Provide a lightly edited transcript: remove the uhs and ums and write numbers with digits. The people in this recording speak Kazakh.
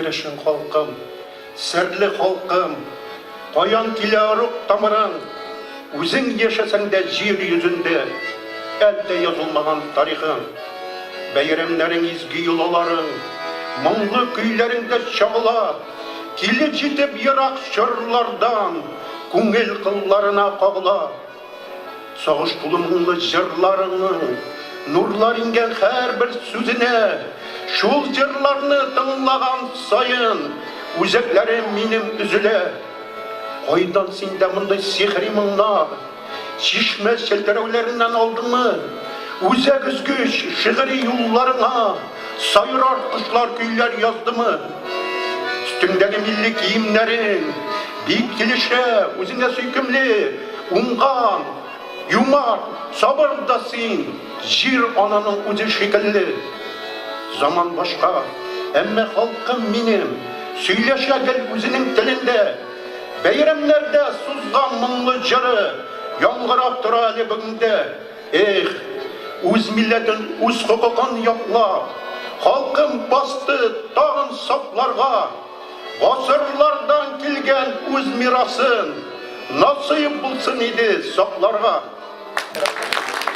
керешін халқым, сірлі халқым, қоян келе ұрық тамырың, өзің ешесің де жер yüzінде, әлде yazılмаған тарихың. Бәйремлерің изгі юлаларың, мұңлы күйлеріңді шағыла, келе жетіп ерақ жырлардан, көңіл қылларына қағыла. Соғыш тұлымыңлы жырларыңның, нұрлар инген әр бір сөзіне, шул жырларны тыңлаған сайын, өзеклері менің үзіле. Қойдан сенде мұндай сихри мұңлар, шешме шелтереулерінен алдыңы, өзек үзгіш шығыри юлларыңа, сайрар құшлар күйлер яздымы. Үстіңдегі милли киімлерің, бейік келіше өзіңе сүйкімлі, ұңған, юмар, сабырдасың, жер ананың өзі шекілі. Zaman başka, emme halkım benim, söylese gel özünün dilinde. Beyramlarda suzgan mınlı jırı, yangırap turalı bugünde. Öz milletin öz hukukun yokla, halkım bastı dağın saplarga, asırlardan kelgen öz mirasın, nasip bulsun idi saplarga.